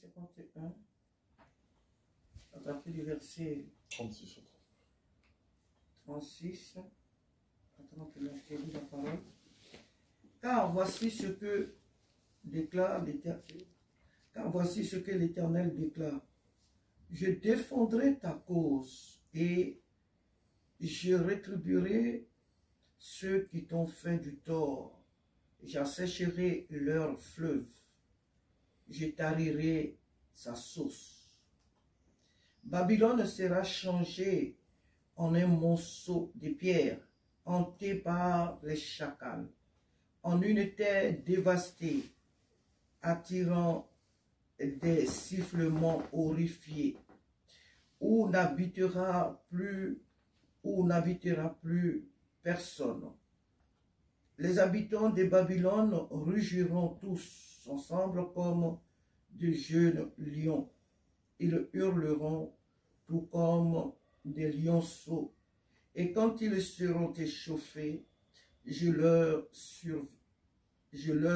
Deutéronomie 51, à partir du verset 36. 36. Attends que j'ai lu la parole. Car voici ce que déclare l'Éternel. Car voici ce que l'Éternel déclare. Je défendrai ta cause et je rétribuerai ceux qui t'ont fait du tort. J'assécherai leurs fleuves. Je tarirai sa source. Babylone sera changée en un monceau de pierre, hanté par les chacals, en une terre dévastée, attirant des sifflements horrifiés, où n'habitera plus personne. Les habitants de Babylone rugiront tous ensemble comme de jeunes lions. Ils hurleront tout comme des lionceaux. Et quand ils seront échauffés, je leur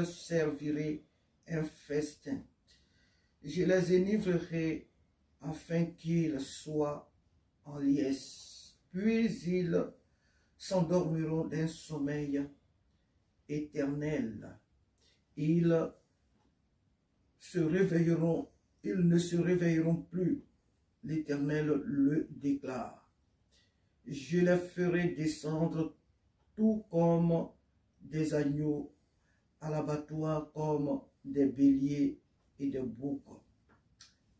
servirai un festin. Je les enivrerai afin qu'ils soient en liesse. Puis ils s'endormiront d'un sommeil éternel. Ils ne se réveilleront plus. L'Éternel le déclare. Je les ferai descendre tout comme des agneaux à l'abattoir, comme des béliers et des boucs.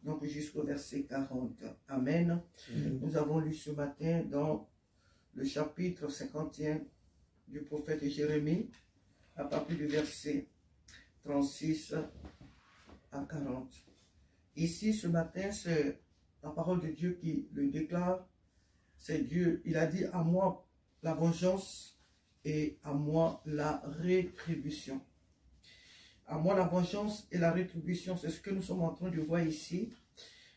Donc jusqu'au verset 40. Amen. Nous avons lu ce matin dans le chapitre 51 du prophète Jérémie, à partir du verset 36 à 40. Ici, ce matin, c'est la parole de Dieu qui le déclare. C'est Dieu, il a dit à moi la vengeance et à moi la rétribution. À moi la vengeance et la rétribution, c'est ce que nous sommes en train de voir ici.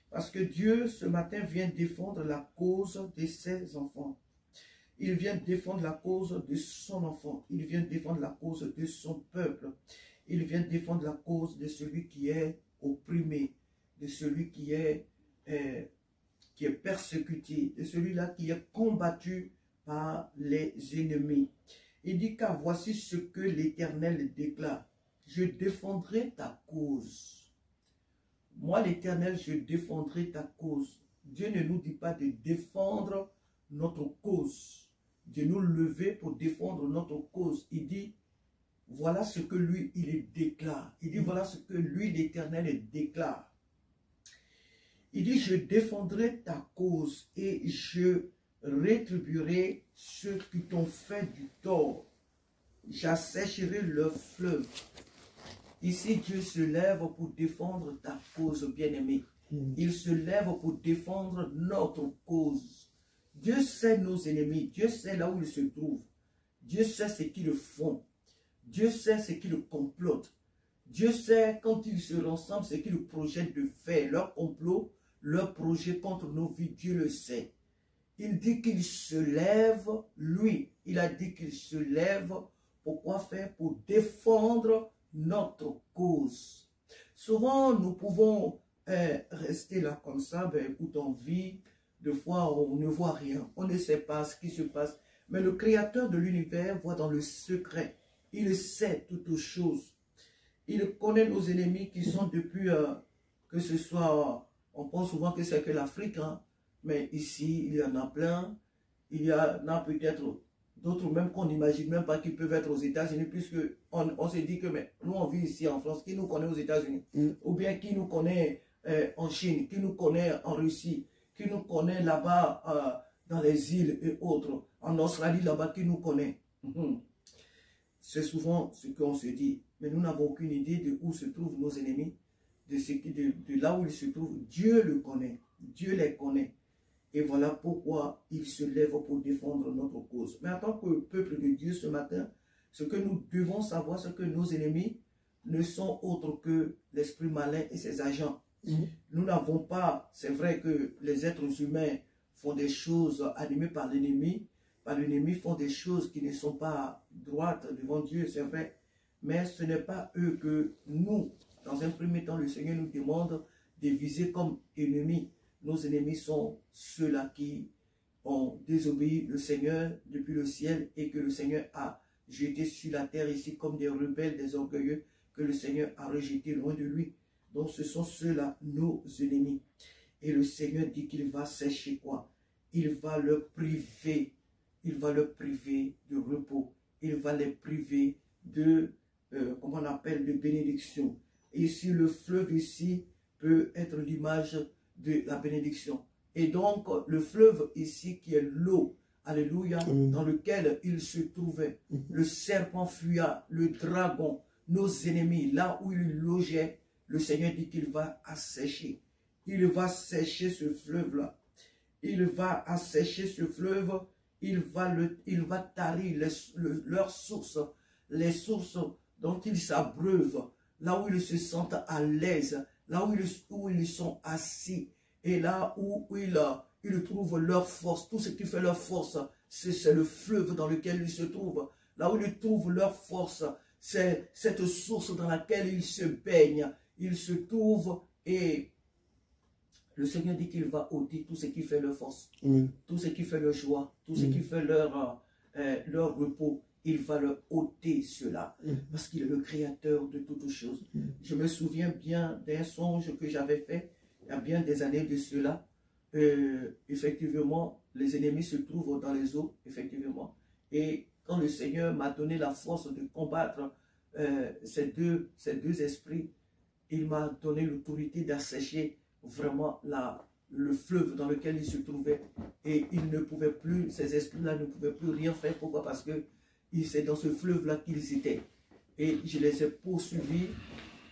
Parce que Dieu, ce matin, vient défendre la cause de ses enfants. Il vient défendre la cause de son enfant. Il vient défendre la cause de son peuple. Il vient défendre la cause de celui qui est opprimé, de celui qui est persécuté, de celui-là qui est combattu par les ennemis. Il dit, car voici ce que l'Éternel déclare. Je défendrai ta cause. Moi, l'Éternel, je défendrai ta cause. Dieu ne nous dit pas de défendre notre cause, de nous lever pour défendre notre cause. Il dit, voilà ce que lui, il déclare. Il dit, voilà ce que lui, l'Éternel, déclare. Il dit, je défendrai ta cause et je rétribuerai ceux qui t'ont fait du tort. J'assécherai leurs fleuves. Ici, Dieu se lève pour défendre ta cause, bien-aimé. Il se lève pour défendre notre cause. Dieu sait nos ennemis. Dieu sait là où ils se trouvent. Dieu sait ce qu'ils font. Dieu sait ce qu'ils complotent. Dieu sait quand ils se rassemblent, ce qu'ils projettent de faire. Leur complot, leur projet contre nos vies, Dieu le sait. Il dit qu'il se lève, lui. Il a dit qu'il se lève. Pourquoi faire? Pour défendre notre cause. Souvent, nous pouvons rester là comme ça, écoute, on vit, des fois on ne voit rien, on ne sait pas ce qui se passe. Mais le Créateur de l'univers voit dans le secret. Il sait toutes choses. Il connaît nos ennemis qui sont depuis, que ce soit, on pense souvent que c'est que l'Afrique, hein, mais ici, il y en a plein. Il y en a peut-être d'autres même qu'on n'imagine même pas qu'ils peuvent être aux États-Unis, puisque on se dit que mais, nous on vit ici en France, qui nous connaît aux États-Unis, ou bien qui nous connaît en Chine, qui nous connaît en Russie, qui nous connaît là-bas dans les îles et autres, en Australie là-bas, qui nous connaît. C'est souvent ce qu'on se dit, mais nous n'avons aucune idée de où se trouvent nos ennemis, de là où ils se trouvent. Dieu le connaît, Dieu les connaît. Et voilà pourquoi il se lève pour défendre notre cause. Mais en tant que peuple de Dieu ce matin, ce que nous devons savoir, c'est que nos ennemis ne sont autres que l'esprit malin et ses agents. Nous n'avons pas, c'est vrai que les êtres humains font des choses animées par l'ennemi font des choses qui ne sont pas droites devant Dieu, c'est vrai. Mais ce n'est pas eux que nous Dans un premier temps, le Seigneur nous demande de viser comme ennemis. Nos ennemis sont ceux-là qui ont désobéi le Seigneur depuis le ciel et que le Seigneur a jeté sur la terre ici comme des rebelles, des orgueilleux, que le Seigneur a rejeté loin de lui. Donc ce sont ceux-là, nos ennemis. Et le Seigneur dit qu'il va sécher quoi? Il va leur priver. Il va leur priver de repos. Il va les priver de, comment on appelle, de bénédiction. Et ici, le fleuve ici peut être l'image de la bénédiction. Et donc, le fleuve ici qui est l'eau, alléluia, dans lequel il se trouvait. Le serpent fuya, le dragon, nos ennemis, là où il logeait, le Seigneur dit qu'il va assécher. Il va sécher ce fleuve-là. Il va assécher ce fleuve. Il va tarir leurs sources, les sources dont ils s'abreuvent, là où ils se sentent à l'aise, là où ils sont assis, et là où ils trouvent leur force. Tout ce qui fait leur force, c'est le fleuve dans lequel ils se trouvent. Là où ils trouvent leur force, c'est cette source dans laquelle ils se baignent. Ils se trouvent et le Seigneur dit qu'il va ôter tout ce qui fait leur force, tout ce qui fait leur joie, tout ce qui fait leur repos. Il va leur ôter cela, parce qu'il est le créateur de toutes choses. Je me souviens bien d'un songe que j'avais fait, il y a bien des années de cela. Effectivement, les ennemis se trouvent dans les eaux, effectivement. Et quand le Seigneur m'a donné la force de combattre ces deux esprits, il m'a donné l'autorité d'assécher vraiment le fleuve dans lequel ils se trouvaient. Et ils ne pouvaient plus, ces esprits-là ne pouvaient plus rien faire. Pourquoi? Parce que c'est dans ce fleuve-là qu'ils étaient. Et je les ai poursuivis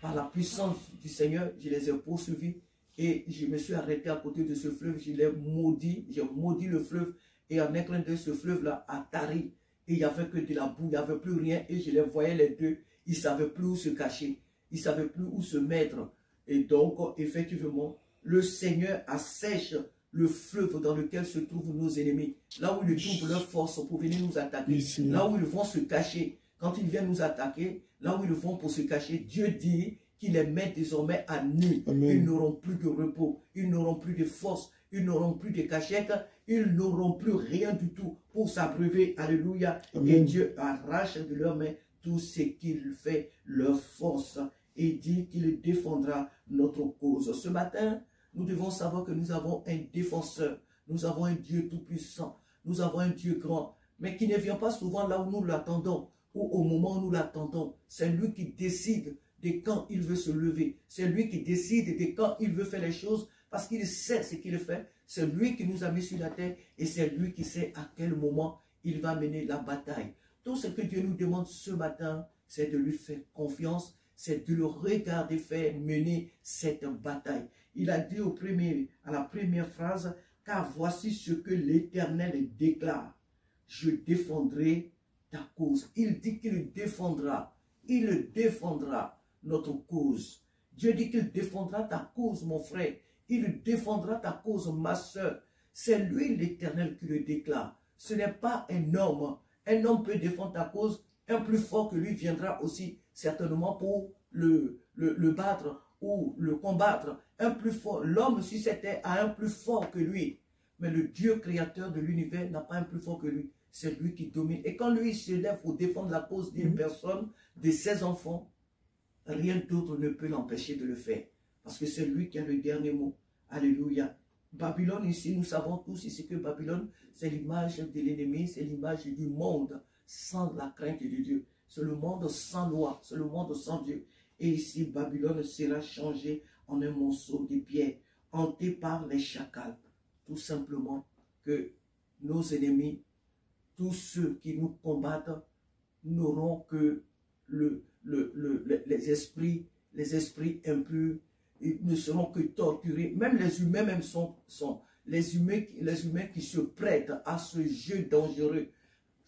par la puissance du Seigneur. Je les ai poursuivis et je me suis arrêté à côté de ce fleuve. Je l'ai maudit. J'ai maudit le fleuve. Et en un clin d'œil, ce fleuve-là a tari. Et il n'y avait que de la boue. Il n'y avait plus rien. Et je les voyais les deux. Ils ne savaient plus où se cacher. Ils ne savaient plus où se mettre. Et donc, effectivement, le Seigneur assèche le fleuve dans lequel se trouvent nos ennemis. Là où ils trouvent leur force pour venir nous attaquer. Là où ils vont se cacher. Quand ils viennent nous attaquer, là où ils vont pour se cacher, Dieu dit qu'il les met désormais à nu. Ils n'auront plus de repos. Ils n'auront plus de force. Ils n'auront plus de cachette. Ils n'auront plus rien du tout pour s'abreuver. Alléluia. Et Dieu arrache de leurs mains tout ce qu'il fait, leur force. Et dit qu'il défendra notre cause. Ce matin, nous devons savoir que nous avons un défenseur. Nous avons un Dieu tout-puissant. Nous avons un Dieu grand. Mais qui ne vient pas souvent là où nous l'attendons. Ou au moment où nous l'attendons. C'est lui qui décide de quand il veut se lever. C'est lui qui décide de quand il veut faire les choses. Parce qu'il sait ce qu'il fait. C'est lui qui nous a mis sur la terre. Et c'est lui qui sait à quel moment il va mener la bataille. Tout ce que Dieu nous demande ce matin, c'est de lui faire confiance. C'est de le regarder faire mener cette bataille. Il a dit à la première phrase, car voici ce que l'Éternel déclare. Je défendrai ta cause. Il dit qu'il défendra. Il défendra notre cause. Dieu dit qu'il défendra ta cause, mon frère. Il défendra ta cause, ma soeur. C'est lui l'Éternel qui le déclare. Ce n'est pas un homme. Un homme peut défendre ta cause. Un plus fort que lui viendra aussi certainement pour le battre ou le combattre. Un plus fort. L'homme sur cette terre a un plus fort que lui. Mais le Dieu créateur de l'univers n'a pas un plus fort que lui. C'est lui qui domine. Et quand lui se lève pour défendre la cause d'une personne, de ses enfants, rien d'autre ne peut l'empêcher de le faire. Parce que c'est lui qui a le dernier mot. Alléluia. Babylone ici, nous savons tous ici que Babylone, c'est l'image de l'ennemi, c'est l'image du monde sans la crainte de Dieu. C'est le monde sans loi, c'est le monde sans Dieu. Et ici, Babylone sera changée en un monceau de pierre, hanté par les chacals. Tout simplement que nos ennemis, tous ceux qui nous combattent, n'auront que les esprits impurs. Ils ne seront que torturés. Même les humains même sont les humains qui se prêtent à ce jeu dangereux.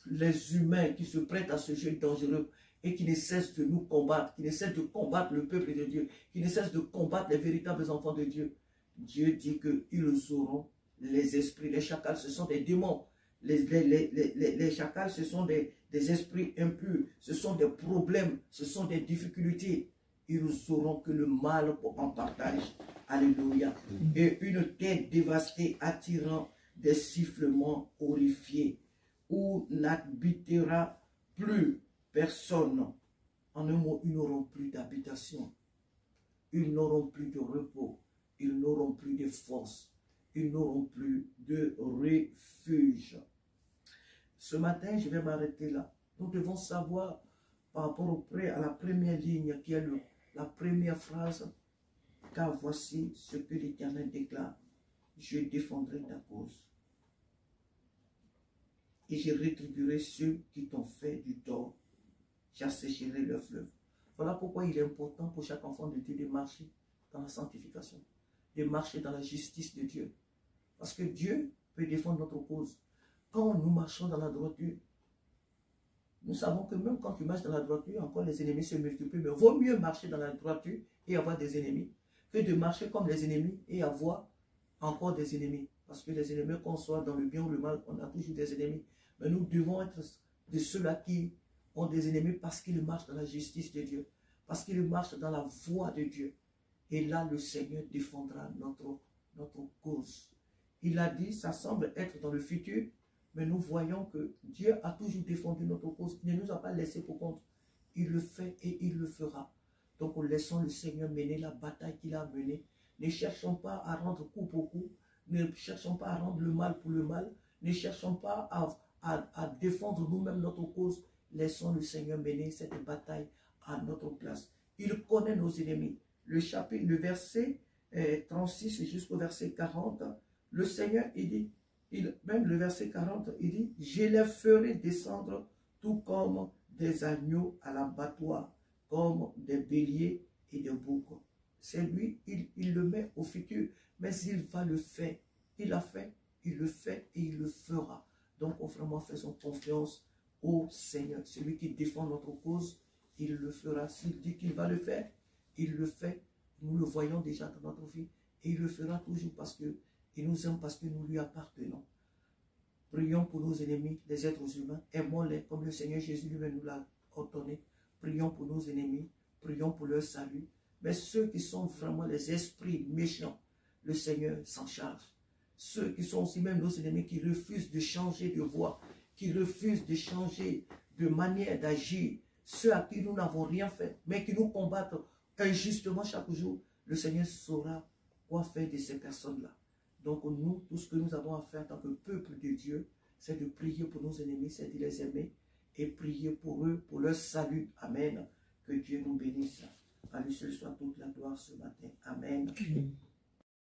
Les humains qui se prêtent à ce jeu dangereux et qui ne cessent de nous combattre, qui ne cessent de combattre le peuple de Dieu, qui ne cessent de combattre les véritables enfants de Dieu. Dieu dit qu'ils auront les esprits. Les chacals, ce sont des démons. Les chacals, ce sont des esprits impurs. Ce sont des problèmes, ce sont des difficultés. ils n'auront que le mal en partage. Alléluia. Et une terre dévastée attirant des sifflements horrifiés, où n'habitera plus personne. En un mot, ils n'auront plus d'habitation. Ils n'auront plus de repos. Ils n'auront plus de force. Ils n'auront plus de refuge. Ce matin, je vais m'arrêter là. Nous devons savoir, par rapport à la première ligne, qui est la première phrase, car voici ce que l'Éternel déclare. Je défendrai ta cause. Et je rétribuerai ceux qui t'ont fait du tort. J'assécherai leurs fleuves. Voilà pourquoi il est important pour chaque enfant de Dieu de marcher dans la sanctification, de marcher dans la justice de Dieu. Parce que Dieu peut défendre notre cause. Quand nous marchons dans la droiture, nous savons que même quand tu marches dans la droiture, encore les ennemis se multiplient. Mais vaut mieux marcher dans la droiture et avoir des ennemis que de marcher comme les ennemis et avoir encore des ennemis. Parce que les ennemis, qu'on soit dans le bien ou le mal, on a toujours des ennemis. Mais nous devons être de ceux-là qui ont des ennemis parce qu'ils marchent dans la justice de Dieu. Parce qu'ils marchent dans la voie de Dieu. Et là, le Seigneur défendra notre cause. Il a dit, ça semble être dans le futur, mais nous voyons que Dieu a toujours défendu notre cause. Il ne nous a pas laissé pour compte. Il le fait et il le fera. Donc, laissons le Seigneur mener la bataille qu'il a menée. Ne cherchons pas à rendre coup pour coup. Ne cherchons pas à rendre le mal pour le mal. Ne cherchons pas à défendre nous-mêmes notre cause. Laissons le Seigneur mener cette bataille à notre place. Il connaît nos ennemis. Le verset 36 jusqu'au verset 40, le Seigneur, il dit, même le verset 40, il dit, je les ferai descendre tout comme des agneaux à l'abattoir, comme des béliers et des boucs. C'est lui, il le met au futur, mais il va le faire. Il l'a fait, il le fait et il le fera. Donc, vraiment, faisons confiance au Seigneur. Celui qui défend notre cause, il le fera. S'il dit qu'il va le faire, il le fait. Nous le voyons déjà dans notre vie. Et il le fera toujours parce qu'il nous aime, parce que nous lui appartenons. Prions pour nos ennemis, les êtres humains. Aimons-les comme le Seigneur Jésus lui-même nous l'a ordonné. Prions pour nos ennemis. Prions pour leur salut. Mais ceux qui sont vraiment les esprits méchants, le Seigneur s'en charge. Ceux qui sont aussi même nos ennemis, qui refusent de changer de voie, qui refusent de changer de manière d'agir, ceux à qui nous n'avons rien fait, mais qui nous combattent injustement chaque jour, le Seigneur saura quoi faire de ces personnes-là. Donc nous, tout ce que nous avons à faire en tant que peuple de Dieu, c'est de prier pour nos ennemis, c'est de les aimer et prier pour eux, pour leur salut. Amen. Que Dieu nous bénisse. À lui seul soit toute la gloire ce matin. Amen.